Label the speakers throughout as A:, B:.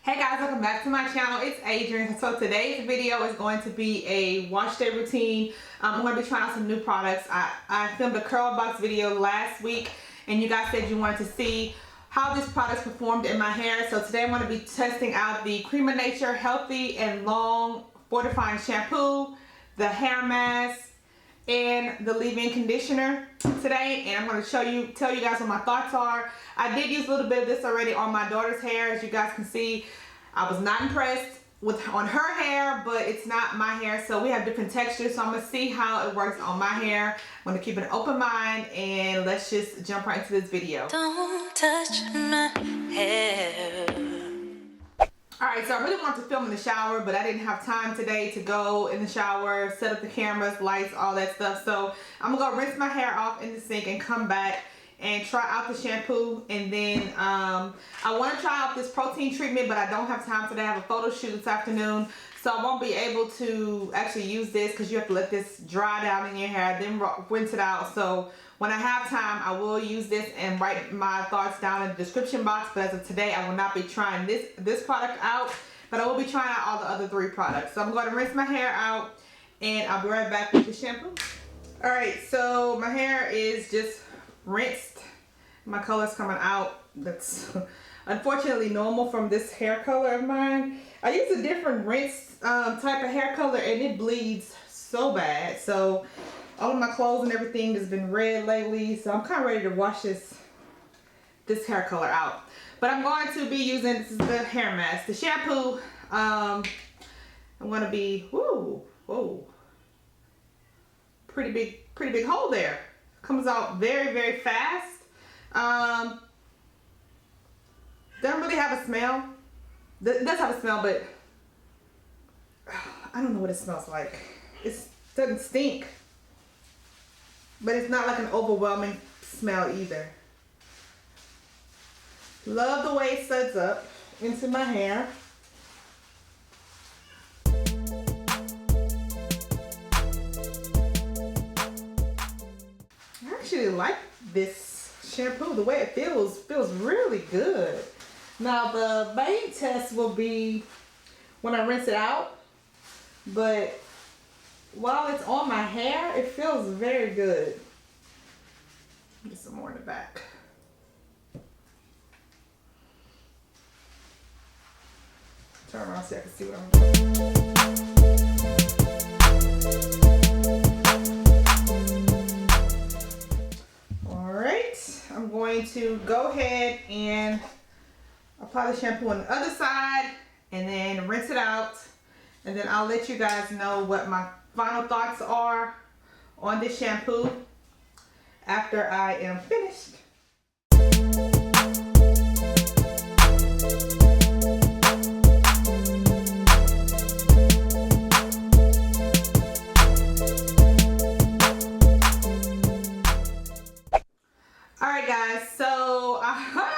A: Hey guys, welcome back to my channel. It's Adrianne. So today's video is going to be a wash day routine. I'm going to be trying out some new products. I filmed a curl box video last week and you guys said you wanted to see how this product performed in my hair. So today I'm going to be testing out the Creme Healthy and Long Fortifying Shampoo, the hair mask, and the leave-in conditioner today, and I'm going to tell you guys what my thoughts are. I did use a little bit of this already on my daughter's hair. As you guys can see, I was not impressed on her hair, but it's not my hair, so we have different textures, so I'm going to see how it works on my hair. I'm going to keep an open mind, and let's just jump right into this video.
B: Don't touch my hair.
A: Alright, so I really wanted to film in the shower, but I didn't have time today to go in the shower, set up the cameras, lights, all that stuff. So I'm going to go rinse my hair off in the sink and come back and try out the shampoo. And then I want to try out this protein treatment, but I don't have time today. I have a photo shoot this afternoon, so I won't be able to actually use this because you have to let this dry down in your hair, then rinse it out. So when I have time, I will use this and write my thoughts down in the description box. But as of today, I will not be trying this product out, but I will be trying out all the other 3 products. So I'm going to rinse my hair out, and I'll be right back with the shampoo. All right, so my hair is just rinsed. My color's coming out. That's unfortunately normal from this hair color of mine. I use a different rinse type of hair color, and it bleeds so bad. So all of my clothes and everything has been red lately, so I'm kind of ready to wash this hair color out. But I'm going to be using, this is the hair mask. The shampoo, I'm going to be, whoa, pretty big hole there. Comes out very, very fast. Doesn't really have a smell. It does have a smell, but I don't know what it smells like. It doesn't stink. But it's not like an overwhelming smell either. Love the way it suds up into my hair. I actually like this shampoo. The way it feels really good. Now the main test will be when I rinse it out, but while it's on my hair, it feels very good. Get some more in the back. Turn around so I can see what I'm doing. Alright, I'm going to go ahead and apply the shampoo on the other side and then rinse it out. And then I'll let you guys know what my final thoughts are on this shampoo after I am finished. Alright guys, so I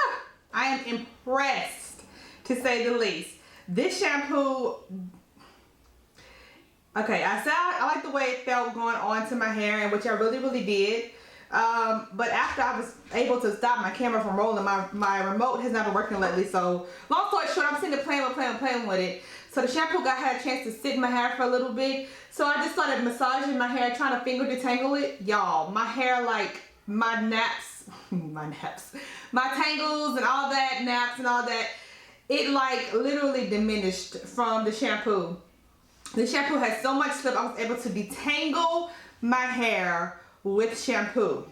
A: am impressed, to say the least. This shampoo, okay, I said I like the way it felt going onto my hair, and which I really did. But after I was able to stop my camera from rolling, my remote has not been working lately. So long story short, I'm sitting there playing with it. So the shampoo had a chance to sit in my hair for a little bit. So I just started massaging my hair, trying to finger detangle it. Y'all, my hair, like my naps, my tangles and all that, naps and all that, it like literally diminished from the shampoo. The shampoo had so much slip, I was able to detangle my hair with shampoo.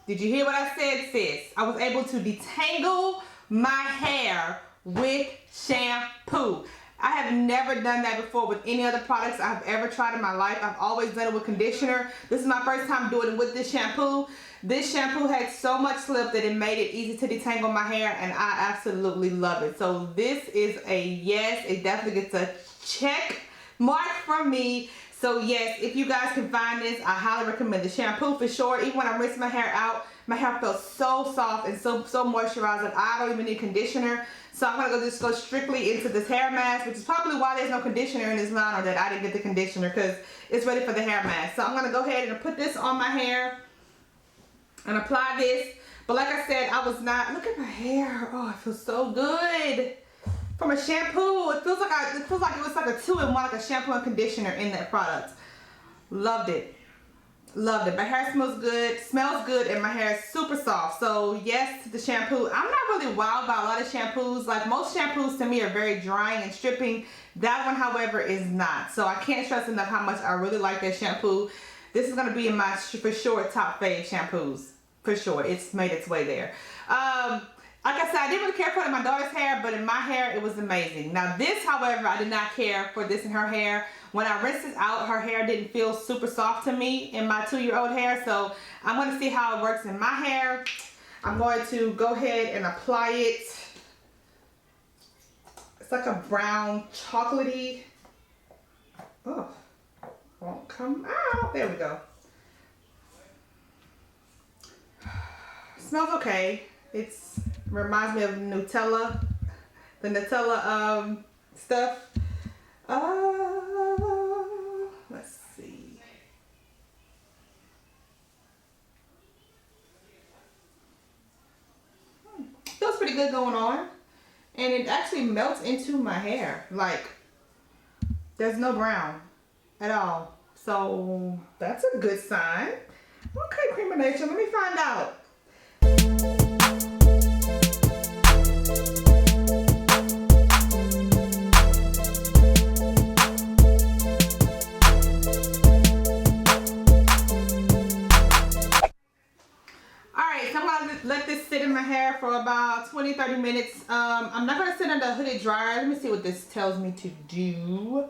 A: Did you hear what I said, sis? I was able to detangle my hair with shampoo. I have never done that before with any other products I've ever tried in my life. I've always done it with conditioner. This is my first time doing it with this shampoo. This shampoo had so much slip that it made it easy to detangle my hair, and I absolutely love it. So this is a yes. It definitely gets a check mark from me. So yes, if you guys can find this, I highly recommend the shampoo for sure. Even when I rinse my hair out, my hair felt so soft and so moisturized that I don't even need conditioner. So I'm gonna just go strictly into this hair mask, which is probably why there's no conditioner in this line, or that I didn't get the conditioner, because it's ready for the hair mask. So I'm gonna go ahead and put this on my hair and apply this. But like I said, I was not, look at my hair. Oh, it feels so good. from a shampoo. It feels like it was like a 2-in-1, like a shampoo and conditioner in that product. Loved it. Loved it. My hair smells good, and my hair is super soft. So yes, the shampoo. I'm not really wild by a lot of shampoos. Like most shampoos to me are very drying and stripping. That one, however, is not. So I can't stress enough how much I really like that shampoo. This is gonna be in my for sure top fave shampoos. For sure, it's made its way there. Like I said, I didn't really care for it in my daughter's hair, but in my hair, it was amazing. Now this, however, I did not care for this in her hair. When I rinsed it out, her hair didn't feel super soft to me in my 2-year-old hair. So I'm going to see how it works in my hair. I'm going to go ahead and apply it. It's like a brown chocolatey. Oh, won't come out. There we go. Smells okay. It reminds me of Nutella, the Nutella stuff. Let's see. Feels pretty good going on, and it actually melts into my hair. Like there's no brown at all, so that's a good sign. Okay, Creme of Nature, let me find out. Let this sit in my hair for about 20-30 minutes. I'm not going to sit under a hooded dryer. Let me see what this tells me to do.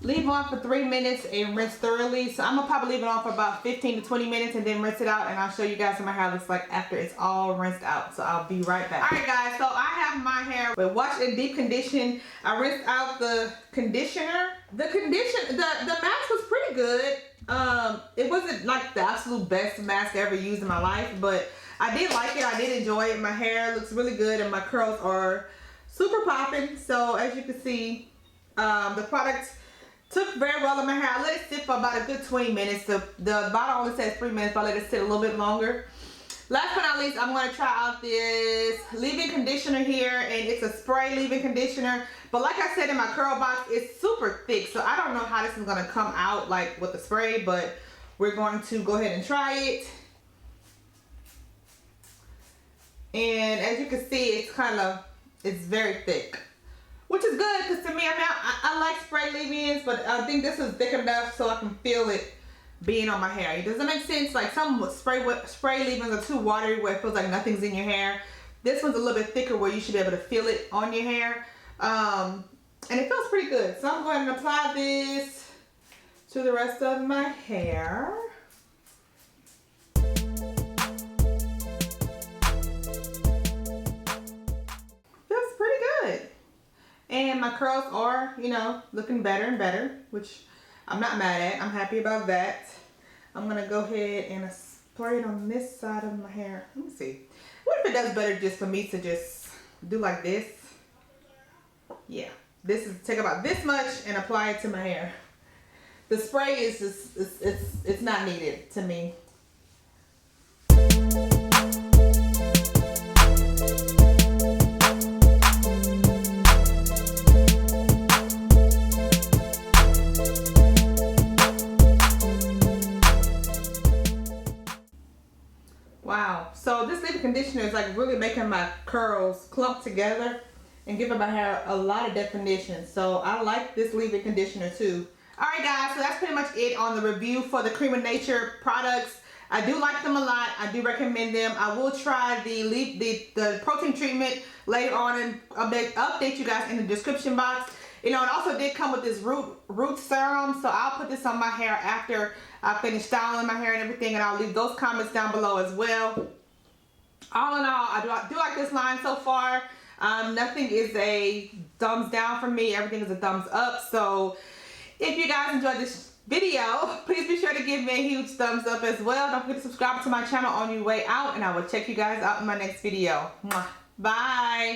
A: Leave on for 3 minutes and rinse thoroughly. So I'm going to probably leave it on for about 15 to 20 minutes and then rinse it out. And I'll show you guys what my hair looks like after it's all rinsed out. So I'll be right back. Alright guys, so I have my hair with wash and deep condition. I rinsed out the conditioner. The mask was pretty good. It wasn't like the absolute best mask I ever used in my life, but I did like it. I did enjoy it. My hair looks really good and my curls are super popping. So as you can see, the product took very well in my hair. I let it sit for about a good 20 minutes. The bottle only says 3 minutes, but I let it sit a little bit longer. Last but not least, I'm going to try out this leave-in conditioner here, and it's a spray leave-in conditioner. But like I said in my curl box, it's super thick, so I don't know how this is going to come out like with the spray, but we're going to go ahead and try it. And as you can see, it's very thick, which is good because to me, I like spray leave-ins, but I think this is thick enough so I can feel it being on my hair. Does that make sense? Like some spray leave-ins are too watery where it feels like nothing's in your hair. This one's a little bit thicker where you should be able to feel it on your hair. And it feels pretty good. So I'm going to apply this to the rest of my hair. Feels pretty good. And my curls are, you know, looking better and better, which I'm not mad at. I'm happy about that. I'm going to go ahead and spray it on this side of my hair. Let me see. What if it does better just for me to just do like this? Yeah. This is take about this much and apply it to my hair. The spray is just, it's not needed to me. Wow, so this leave-in conditioner is like really making my curls clump together and giving my hair a lot of definition. So I like this leave-in conditioner too. Alright guys, so that's pretty much it on the review for the Creme of Nature products. I do like them a lot. I do recommend them. I will try the protein treatment later on and update you guys in the description box. You know, it also did come with this root serum, so I'll put this on my hair after I finish styling my hair and everything, and I'll leave those comments down below as well. All in all, I do like this line so far. Nothing is a thumbs down for me. Everything is a thumbs up. So if you guys enjoyed this video, please be sure to give me a huge thumbs up as well. Don't forget to subscribe to my channel on your way out, and I will check you guys out in my next video. Bye.